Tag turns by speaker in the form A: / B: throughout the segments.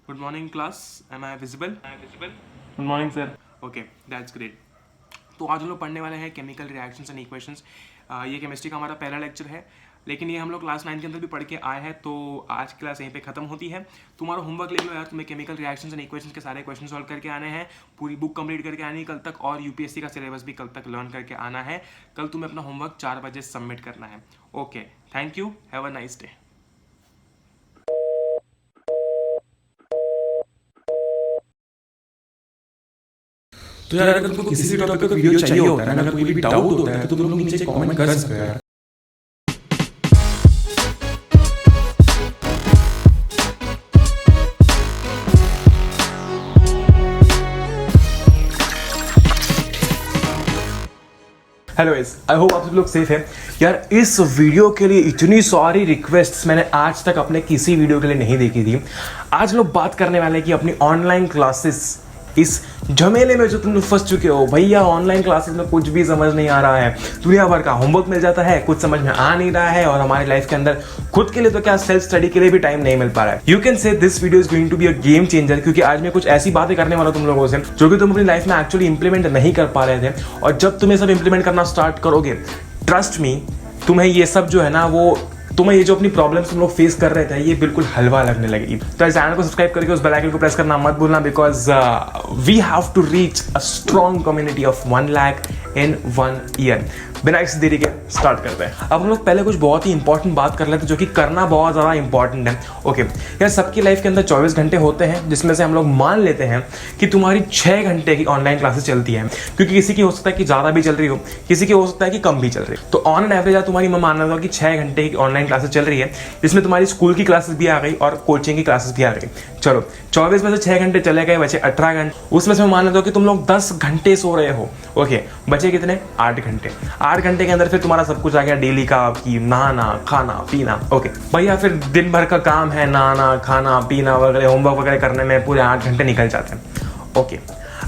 A: Good morning, class. Am I visible?
B: Good morning sir.
A: Okay, that's great. तो आज हम लोग पढ़ने वाले हैं केमिकल रिएक्शंस एंड इक्वेशंस। ये केमिस्ट्री का हमारा पहला लेक्चर है, लेकिन ये हम लोग क्लास 9 के अंदर भी पढ़ के आए हैं, तो आज की क्लास यहीं पे खत्म होती है। तुम्हारा होमवर्क ले लो यार, तुम्हें केमिकल रिएक्शंस एंड इक्वेशंस के सारे क्वेश्चन सॉल्व करके आने हैं, पूरी बुक कंप्लीट करके आनी है कल तक, और यूपीएससी का सिलेबस भी कल तक लर्न करके आना है। कल तुम्हें अपना होमवर्क 4 बजे सबमिट करना है। Okay, thank you, have a nice day.
B: तो यार अगर तुमको किसी भी टॉपिक का वीडियो चाहिए होता है ना, अगर कोई भी डाउट होता है तो तुम लोग नीचे कमेंट कर सकते हो यार। हेलो गाइस, आई होप आप सब लोग सेफ हैं। यार इस वीडियो के लिए इतनी सारी रिक्वेस्ट्स मैंने आज तक अपने किसी वीडियो के लिए नहीं देखी थी। आज लोग बात करने वाले हैं कि अपनी ऑनलाइन क्लासेस, इस झमेले में जो तुम लोग फंस चुके हो, भैया ऑनलाइन क्लासेस में कुछ भी समझ नहीं आ रहा है, दुनिया भर का होमवर्क मिल जाता है, कुछ समझ में आ नहीं रहा है, और हमारी लाइफ के अंदर खुद के लिए तो क्या सेल्फ स्टडी के लिए भी टाइम नहीं मिल पा रहा है। You can say this video is going to be a game changer, क्योंकि आज मैं कुछ ऐसी बातें करने वाला हूं तुम लोगों से जो कि तुम अपनी लाइफ में एक्चुअली इंप्लीमेंट नहीं कर पा रहे थे, और जब तुम ये सब इंप्लीमेंट करना स्टार्ट करोगे, ट्रस्ट मी, तुम्हें ये सब जो है ना, वो तुम्हें ये जो अपनी प्रॉब्लम्स तुम लोग फेस कर रहे थे, ये बिल्कुल हलवा लगने लगेगी। तो इस चैनल को सब्सक्राइब करके उस बेल आइकन को प्रेस करना मत भूलना, because we have to reach a strong community of 1 lakh in 1 year. बिना किसी देरी के स्टार्ट करते हैं। अब हम लोग पहले कुछ बहुत ही इंपॉर्टेंट बात कर लेते हैं, जो कि करना बहुत ज़्यादा इंपॉर्टेंट है। ओके यार, सबकी लाइफ के अंदर 24 घंटे होते हैं, जिसमें से हम लोग मान लेते हैं कि तुम्हारी 6 घंटे की ऑनलाइन क्लासेस चलती हैं, क्योंकि किसी की हो सकता है कि ज़्यादा भी चल रही हो, किसी की हो सकता है कि कम भी चल रही हो। तो ऑन एन एवरेज तुम्हारी मैं मान लेता हूँ कि 6 घंटे की ऑनलाइन क्लासेस चल रही है, जिसमें तुम्हारी स्कूल की क्लासेस भी आ गई और कोचिंग की क्लासेस भी आ गई। चलो 24 में से 6 घंटे चले गए, बचे 18 घंटे। उसमें से मैं मान लेता हूँ कि तुम लोग 10 घंटे सो रहे हो। ओके, बचे कितने? 8 घंटे। 8 घंटे के अंदर फिर तुम्हारा सब कुछ आ गया, डेली का कि नहाना, खाना पीना। ओके भैया, फिर दिन भर का काम है, नहाना, खाना पीना वगैरह, होमवर्क वगैरह करने में पूरे 8 घंटे निकल जाते हैं। ओके,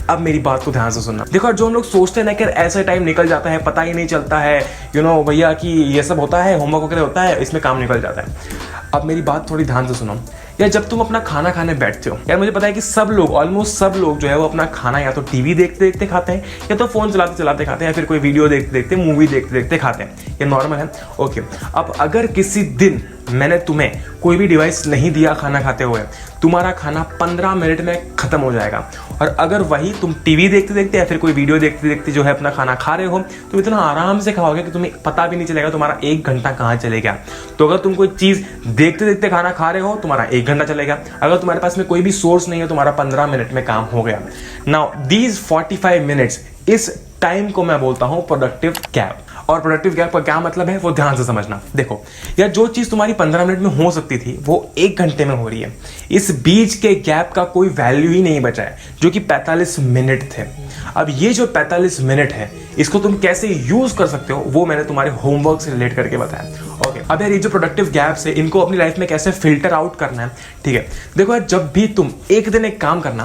B: अब मेरी बात को ध्यान से सुनना। देखो, जो हम लोग सोचते हैं ना कि ऐसा टाइम निकल जाता है, पता ही नहीं चलता है, भैया कि ये सब होता है, होमवर्क वगैरह होता है, इसमें काम निकल जाता है। अब मेरी बात थोड़ी ध्यान से सुनो यार। जब तुम अपना खाना खाने बैठते हो यार, मुझे पता है कि सब लोग, ऑलमोस्ट सब लोग जो है वो अपना खाना या तो टीवी देखते देखते खाते हैं, या तो फोन चलाते चलाते खाते हैं, या फिर कोई वीडियो देखते देखते, मूवी देखते देखते खाते हैं। ये नॉर्मल है। ओके, अब अगर किसी दिन मैंने तुम्हें कोई भी डिवाइस नहीं दिया खाना खाते हुए, तुम्हारा खाना 15 मिनट में खत्म हो जाएगा। और अगर वही तुम टीवी देखते देखते या फिर कोई वीडियो देखते देखते जो है अपना खाना खा रहे हो, तुम इतना आराम से खाओगे कि तुम्हें पता भी नहीं चलेगा तुम्हारा 1 घंटा कहाँ चले गया। तो अगर तुम कोई चीज़ देखते देखते खाना खा रहे हो, तुम्हारा 1 घंटा चलेगा। अगर तुम्हारे पास में कोई भी सोर्स नहीं है, तुम्हारा 15 मिनट में काम हो गया। नाउ दीज 45 मिनट्स, इस टाइम को मैं बोलता हूं प्रोडक्टिव गैप। और प्रोडक्टिव गैप का क्या मतलब है वो ध्यान से समझना। देखो यार, जो चीज तुम्हारी 15 मिनट में हो सकती थी वो 1 घंटे में हो रही है। इस बीच के गैप का कोई वैल्यू ही नहीं बचा है, जो कि 45 मिनट थे। अब ये जो 45 मिनट है, इसको तुम कैसे यूज कर सकते हो वो मैंने तुम्हारे होमवर्क से रिलेट करके बताया। ओके, अब यार ये जो प्रोडक्टिव गैप्स है, इनको अपनी लाइफ में कैसे फिल्टर आउट करना है, ठीक है। देखो यार, जब भी तुम एक दिन एक काम करना,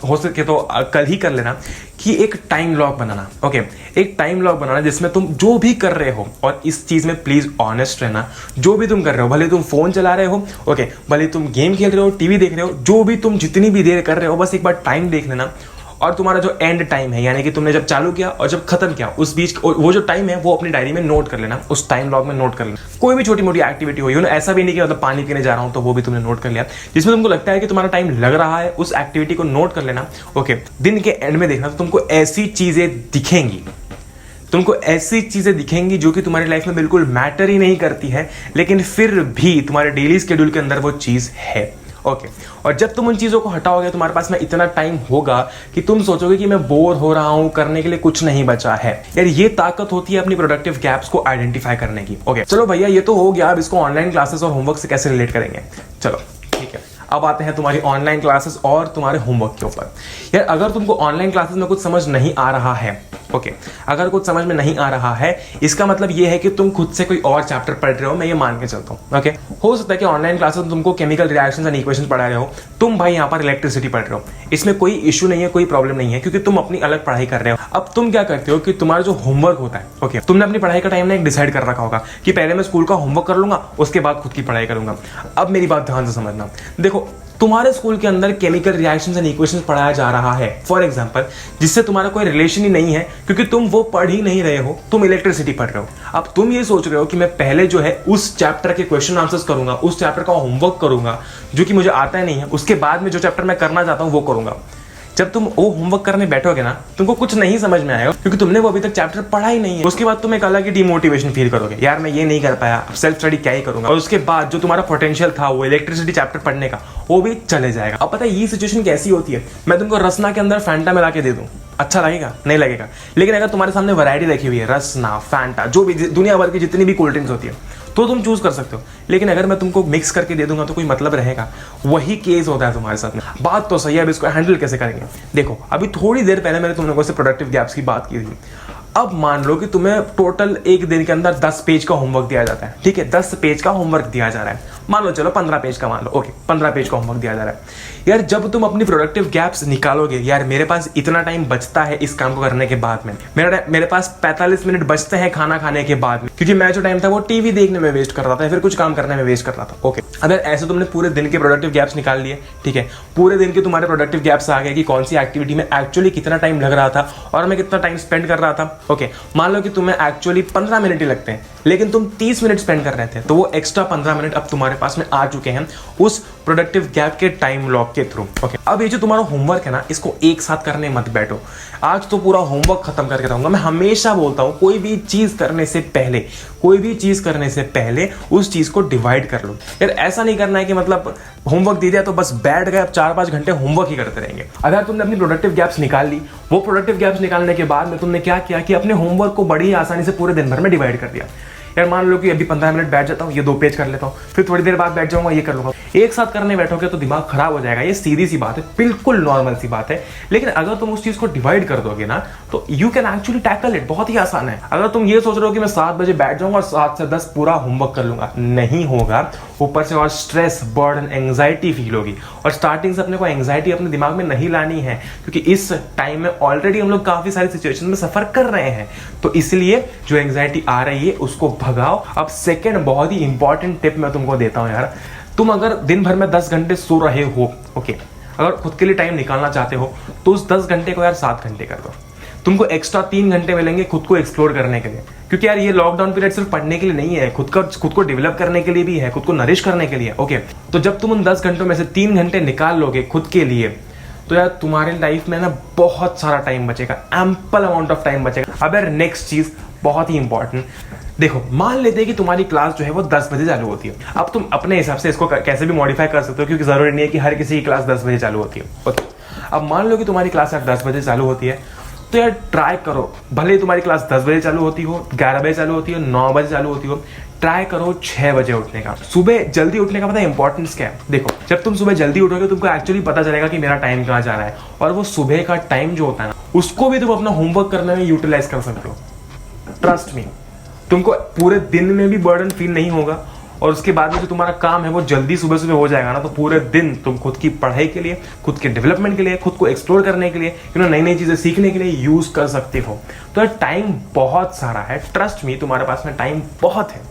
B: हो सके तो कल ही कर लेना, कि एक टाइम लॉग बनाना। ओके, एक टाइम लॉग बनाना जिसमें तुम जो भी कर रहे हो, और इस चीज में प्लीज ऑनेस्ट रहना, जो भी तुम कर रहे हो, भले तुम फोन चला रहे हो, ओके, भले तुम गेम खेल रहे हो, टीवी देख रहे हो, जो भी तुम जितनी भी देर कर रहे हो, बस एक बार टाइम देख लेना। और तुम्हारा जो एंड टाइम है, यानी कि तुमने जब चालू किया और जब खत्म किया, उस बीच वो जो टाइम है वो अपनी डायरी में नोट कर लेना, उस टाइम लॉग में नोट कर लेना। कोई भी छोटी मोटी एक्टिविटी हो, ऐसा भी नहीं कि मतलब पानी पीने जा रहा हूं तो वो भी तुमने नोट कर लिया, जिसमें तुमको लगता है कि तुम्हारा टाइम लग रहा है, उस एक्टिविटी को नोट कर लेना। ओके, दिन के एंड में देखना तो तुमको ऐसी चीजें दिखेंगी, जो कि तुम्हारी लाइफ में बिल्कुल मैटर ही नहीं करती है, लेकिन फिर भी तुम्हारे डेली शेड्यूल के अंदर वो चीज है। ओके, और जब तुम उन चीज़ों को हटाओगे, तुम्हारे पास में इतना टाइम होगा कि तुम सोचोगे कि मैं बोर हो रहा हूं, करने के लिए कुछ नहीं बचा है। यार ये ताकत होती है अपनी प्रोडक्टिव गैप्स को आइडेंटिफाई करने की। ओके, चलो भैया, ये तो हो गया। अब इसको ऑनलाइन क्लासेस और होमवर्क से कैसे रिलेट करेंगे, चलो ठीक है। अब आते हैं तुम्हारी ऑनलाइन क्लासेस और तुम्हारे होमवर्क के ऊपर। यार अगर तुमको ऑनलाइन क्लासेस में कुछ समझ नहीं आ रहा है, ओके, अगर कुछ समझ में नहीं आ रहा है, इसका मतलब ये है कि तुम खुद से कोई और चैप्टर पढ़ रहे हो, मैं ये मान के चलता हूँ। ओके, हो सकता है कि ऑनलाइन क्लासेस में तुमको केमिकल रिएक्शंस एंड इक्वेशंस पढ़ा रहे हो, तुम भाई यहाँ पर इलेक्ट्रिसिटी पढ़ रहे हो, इसमें कोई इशू नहीं है, कोई प्रॉब्लम नहीं है, क्योंकि तुम अपनी अलग पढ़ाई कर रहे हो। अब तुम क्या करते हो कि तुम्हारा जो होमवर्क होता है, ओके, तुमने अपनी पढ़ाई का टाइम ना एक डिसाइड कर रखा होगा कि पहले मैं स्कूल का होमवर्क कर लूंगा, उसके बाद खुद की पढ़ाई करूंगा। अब मेरी बात ध्यान से समझना। देखो, तुम्हारे स्कूल के अंदर केमिकल रिएक्शंस एंड इक्वेशंस पढ़ाया जा रहा है फॉर एग्जांपल, जिससे तुम्हारा कोई रिलेशन ही नहीं है क्योंकि तुम वो पढ़ ही नहीं रहे हो, तुम इलेक्ट्रिसिटी पढ़ रहे हो। अब तुम ये सोच रहे हो कि मैं पहले जो है उस चैप्टर के क्वेश्चन आंसर्स करूंगा, उस चैप्टर का होमवर्क करूंगा जो कि मुझे आता ही नहीं है, उसके बाद में जो चैप्टर मैं करना चाहता हूं वो करूंगा। जब तुम वो होमवर्क करने बैठोगे ना, तुमको कुछ नहीं समझ में आएगा क्योंकि तुमने वो अभी तक चैप्टर पढ़ा ही नहीं है। उसके बाद तुम एक अलग ही डिमोटिवेशन फील करोगे, यार मैं ये नहीं कर पाया, अब सेल्फ स्टडी क्या ही करूंगा। और उसके बाद जो तुम्हारा पोटेंशियल था वो इलेक्ट्रिसिटी चैप्टर पढ़ने का, वो भी चले जाएगा। अब पता है ये सिचुएशन कैसी होती है, मैं तुमको रसना के अंदर फैंटा मिला के दे दूं, अच्छा लगेगा? नहीं लगेगा। लेकिन अगर तुम्हारे सामने वैरायटी रखी हुई है, रसना, फैंटा, जो भी दुनिया भर की जितनी भी कोल्ड ड्रिंक्स होती है, तो तुम चूज कर सकते हो। लेकिन अगर मैं तुमको मिक्स करके दे दूंगा तो कोई मतलब रहेगा? वही केस होता है तुम्हारे साथ में। बात तो सही है, अब इसको हैंडल कैसे करेंगे? देखो, अभी थोड़ी देर पहले मैंने तुम लोगों से प्रोडक्टिव गैप्स की बात की थी। अब मान लो कि तुम्हें टोटल एक दिन के अंदर 10 पेज का होमवर्क दिया जाता है, ठीक है? 10 पेज का होमवर्क दिया जा रहा है, मान लो चलो 15 पेज का मान लो, ओके 15 पेज का होमवर्क दिया जा रहा है। यार जब तुम अपनी प्रोडक्टिव गैप्स निकालोगे, यार मेरे पास इतना टाइम बचता है इस काम को करने के बाद में, मेरे पास 45 मिनट बचते हैं खाना खाने के बाद में, क्योंकि मैं जो टाइम था वो टीवी देखने में वेस्ट कर रहा था, फिर कुछ काम करने में वेस्ट कर रहा था। ओके, अगर ऐसे तुमने पूरे दिन के प्रोडक्टिव गैप्स निकाल लिए, ठीक है, पूरे दिन के तुम्हारे प्रोडक्टिव गैप्स आ गए कि कौन सी एक्टिविटी में एक्चुअली कितना टाइम लग रहा था और मैं कितना टाइम स्पेंड कर रहा था। ओके, मान लो कि तुम्हें एक्चुअली 15 मिनट ही लगते हैं लेकिन तुम 30 मिनट स्पेंड कर रहे थे, तो वो एक्स्ट्रा 15 मिनट अब तुम्हारे पास में आ चुके हैं उस प्रोडक्टिव गैप के टाइम लॉक के थ्रू। ओके, अब ये जो तुम्हारा होमवर्क है ना, इसको एक साथ करने मत बैठो। आज तो पूरा होमवर्क खत्म करके रहूंगा। मैं हमेशा बोलता हूँ कोई भी चीज करने से पहले उस चीज को डिवाइड कर लो। यार ऐसा नहीं करना है कि मतलब होमवर्क दे दिया तो बस बैठ गए, अब 4-5 घंटे होमवर्क ही करते रहेंगे। अगर तुमने अपनी प्रोडक्टिव गैप्स निकाल ली, वो प्रोडक्टिव गैप्स निकालने के बाद में तुमने क्या किया कि अपने होमवर्क को बड़ी आसानी से पूरे दिन भर में डिवाइड कर दिया। यार मान लो कि अभी 15 मिनट बैठ जाता हूँ, ये 2 पेज कर लेता हूँ, फिर थोड़ी देर बाद बैठ जाऊंगा, ये कर लूंगा। एक साथ करने बैठोगे तो दिमाग खराब हो जाएगा। ये सीधी सी बात है, बिल्कुल नॉर्मल सी बात है। लेकिन अगर तुम उस चीज को डिवाइड कर दोगे ना, तो you can actually tackle it. बहुत ही आसान है। अगर तुम ये सोच रहे हो कि मैं 7 बजे बैठ जाऊंगा और 7 से 10 पूरा होमवर्क कर लूंगा, नहीं होगा। ऊपर से और स्ट्रेस, बर्डन, एंग्जाइटी फील होगी। और स्टार्टिंग से अपने को एंग्जाइटी अपने दिमाग में नहीं लानी है, क्योंकि इस टाइम में ऑलरेडी हम लोग काफी सारी सिचुएशन में सफर कर रहे हैं। तो इसलिए जो एंग्जाइटी आ रही है उसको भगाओ। अब सेकेंड बहुत ही इंपॉर्टेंट टिप मैं तुमको देता हूं यार। तुम अगर दिन भर में 10 घंटे सो रहे हो, ओके, अगर खुद के लिए टाइम निकालना चाहते हो तो उस 10 घंटे को यार 7 घंटे कर दो। तुमको एक्स्ट्रा 3 घंटे मिलेंगे खुद को एक्सप्लोर करने के लिए, क्योंकि यार ये लॉकडाउन पीरियड सिर्फ पढ़ने के लिए नहीं है, खुद को डेवलप करने के लिए भी है, खुद को नरिश करने के लिए। ओके, तो जब तुम उन 10 घंटों में से 3 घंटे निकाल लोगे खुद के लिए, तो यार तुम्हारे लाइफ में ना बहुत सारा टाइम बचेगा, एम्पल अमाउंट ऑफ टाइम बचेगा। अब यार नेक्स्ट चीज बहुत ही इंपॉर्टेंट, देखो मान लेते हैं कि तुम्हारी क्लास जो है वो 10 बजे चालू होती है। अब तुम अपने हिसाब से इसको कैसे भी मॉडिफाई कर सकते हो, क्योंकि जरूरी नहीं है कि हर किसी की क्लास 10 बजे चालू होती है। ओके, अब मान लो कि तुम्हारी क्लास यार 10 बजे चालू होती है, तो यार ट्राई करो, भले ही तुम्हारी क्लास 10 बजे चालू होती हो, 11 बजे चालू होती हो, 9 बजे चालू होती हो, ट्राई करो 6 बजे उठने का। सुबह जल्दी उठने का पता है इंपॉर्टेंस क्या है? देखो, जब तुम सुबह जल्दी उठोगे तुमको एक्चुअली पता चलेगा कि मेरा टाइम कहाँ जा रहा है, और वो सुबह का टाइम जो होता है ना, उसको भी तुम अपना होमवर्क करने में यूटिलाइज कर सकते हो। ट्रस्ट मी, तुमको पूरे दिन में भी बर्डन फील नहीं होगा, और उसके बाद में जो तुम्हारा काम है वो जल्दी सुबह सुबह हो जाएगा ना, तो पूरे दिन तुम खुद की पढ़ाई के लिए, खुद के डेवलपमेंट के लिए, खुद को एक्सप्लोर करने के लिए, नई नई चीजें सीखने के लिए यूज कर सकते हो। तो टाइम बहुत सारा है, ट्रस्ट मी, तुम्हारे पास में टाइम बहुत है,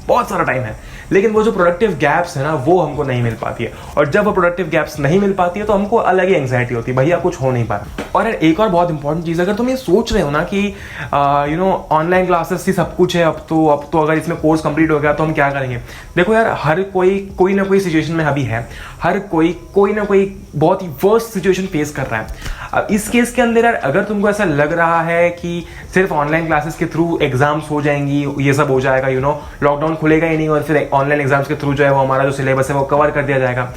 B: बहुत सारा टाइम है। लेकिन वो जो प्रोडक्टिव गैप्स है ना, वो हमको नहीं मिल पाती है, और जब वो प्रोडक्टिव गैप्स नहीं मिल पाती है तो हमको अलग ही एंग्जाइटी होती है, भैया कुछ हो नहीं पा रहा। और एक और बहुत इंपॉर्टेंट चीज़, अगर तुम ये सोच रहे हो ना कि ऑनलाइन क्लासेस ही सब कुछ है, अब तो अगर इसमें कोर्स कंप्लीट हो गया तो हम क्या करेंगे। देखो यार, हर कोई ना कोई सिचुएशन में अभी है, हर कोई ना कोई बहुत ही वर्स्ट सिचुएशन फेस कर रहा है। अब इस केस के अंदर यार, अगर तुमको ऐसा लग रहा है कि सिर्फ ऑनलाइन क्लासेस के थ्रू एग्जाम्स हो जाएंगी, ये सब हो जाएगा, लॉकडाउन खुलेगा ही नहीं और फिर ऑनलाइन एग्जाम्स के थ्रू जो है वो हमारा जो सिलेबस है वो कवर कर दिया जाएगा,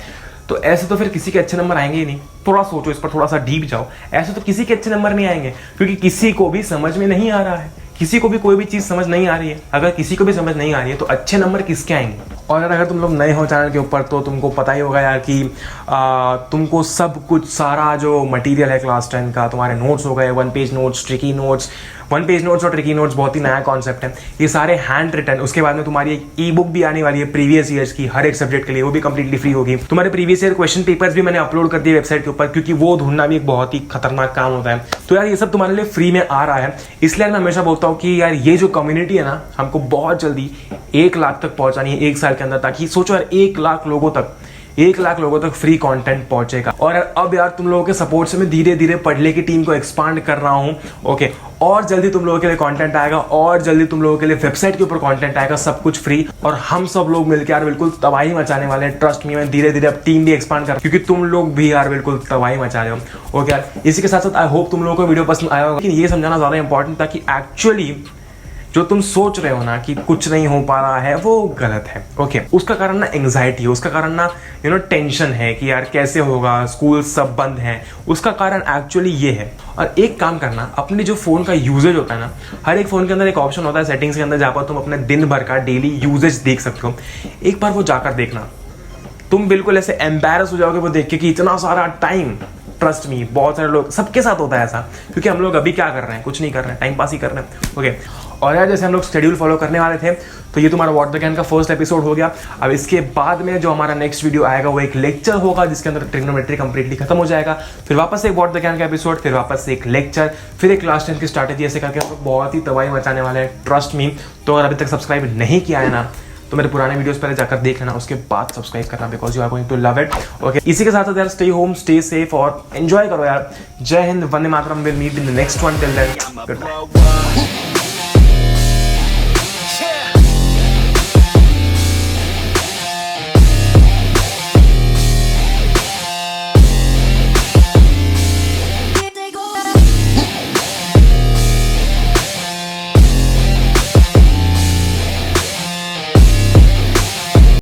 B: तो ऐसे तो फिर किसी के अच्छे नंबर आएंगे ही नहीं। थोड़ा सोचो इस पर, थोड़ा सा डीप जाओ। ऐसे तो किसी के अच्छे नंबर नहीं आएंगे, क्योंकि किसी को भी समझ में नहीं आ रहा है, किसी को भी कोई भी चीज़ समझ नहीं आ रही है। अगर किसी को भी समझ नहीं आ रही है तो अच्छे नंबर किसके आएंगे। और अगर तुम लोग नए हो चैनल के ऊपर तो तुमको पता ही होगा यार कि तुमको सब कुछ, सारा जो मटेरियल है क्लास 10 का, तुम्हारे नोट्स हो गए, 1 page notes, tricky notes. 1 page notes और ट्रिकी नोट्स बहुत ही नया कॉन्सेप्ट है, ये सारे हैंड रिटन। उसके बाद में तुम्हारी एक ई बुक भी आने वाली है प्रीवियस ईयर्स की, हर एक सब्जेक्ट के लिए, वो भी कंप्लीटली फ्री होगी। तुम्हारे प्रीवियस ईयर क्वेश्चन पेपर्स भी मैंने अपलोड कर दिए वेबसाइट के ऊपर, क्योंकि वो ढूंढना भी एक बहुत ही खतरनाक काम होता है। तो यार ये सब तुम्हारे लिए फ्री में आ रहा है, इसलिए मैं हमेशा बोलता हूँ कि यार ये जो कम्युनिटी है ना, हमको बहुत जल्दी 1 लाख तक पहुंचानी है 1 साल के अंदर, ताकि सोचो यार 1 लाख लोगों तक 1 लाख लोगों तक फ्री कंटेंट पहुंचेगा। और अब यार तुम लोगों के सपोर्ट से मैं धीरे धीरे पढ़ले की टीम को एक्सपांड कर रहा हूं। ओके, और जल्दी तुम लोगों के लिए कंटेंट आएगा, और जल्दी तुम लोगों के लिए वेबसाइट के ऊपर कंटेंट आएगा, सब कुछ फ्री। और हम सब लोग मिलकर यार बिल्कुल तबाही मचाने वाले हैं। ट्रस्ट मी, मैं धीरे धीरे अब टीम भी एक्सपांड कर, क्योंकि तुम लोग भी यार बिल्कुल तबाही मचा रहे हो। ओके यार, इसी के साथ साथ आई होप तुम लोगों को वीडियो पसंद आया होगा। लेकिन ये समझाना ज्यादा इंपॉर्टेंट था कि एक्चुअली जो तुम सोच रहे हो ना कि कुछ नहीं हो पा रहा है, वो गलत है। ओके, उसका कारण ना एंग्जाइटी है, उसका कारण ना टेंशन है कि यार कैसे होगा, स्कूल सब बंद है। उसका कारण एक्चुअली ये है। और एक काम करना, अपने जो फोन का यूजेज होता है ना, हर एक फोन के अंदर एक ऑप्शन होता है सेटिंग्स के अंदर, जहाँ पर तुम अपने दिन भर का डेली यूजेज देख सकते हो। एक बार वो जाकर देखना, तुम बिल्कुल ऐसे एम्बैरस हो जाओगे वो देख के कि इतना सारा टाइम। ट्रस्ट मी, बहुत सारे लोग, सबके साथ होता है ऐसा, क्योंकि हम लोग अभी क्या कर रहे हैं, कुछ नहीं कर रहे हैं, टाइम पास ही कर रहे हैं। ओके, और यार जैसे हम लोग शेड्यूल फॉलो करने वाले थे, तो ये तुम्हारा व्हाट द कैन का फर्स्ट एपिसोड हो गया। अब इसके बाद में जो हमारा नेक्स्ट वीडियो आएगा वो एक लेक्चर होगा, जिसके अंदर ट्रिग्नोमेट्री कंप्लीटली खत्म हो जाएगा। फिर वापस से एक व्हाट द कैन का एपिसोड, फिर वापस से एक लेक्चर, फिर एक क्लास 10 की स्ट्रैटेजी, ऐसे करके हम लोग बहुत ही तबाही मचाने वाले हैं। Trust me. तो अगर अभी तक सब्सक्राइब नहीं किया है ना, तो मेरे पुराने वीडियोस पहले जाकर देख लेना, उसके बाद सब्सक्राइब करना, because you are going to love it. Okay, इसी के साथ साथ यार स्टे होम, स्टे सेफ और एंजॉय करो यार। जय हिंद, वंदे मातरम, will meet in the next one. Till then, good bye.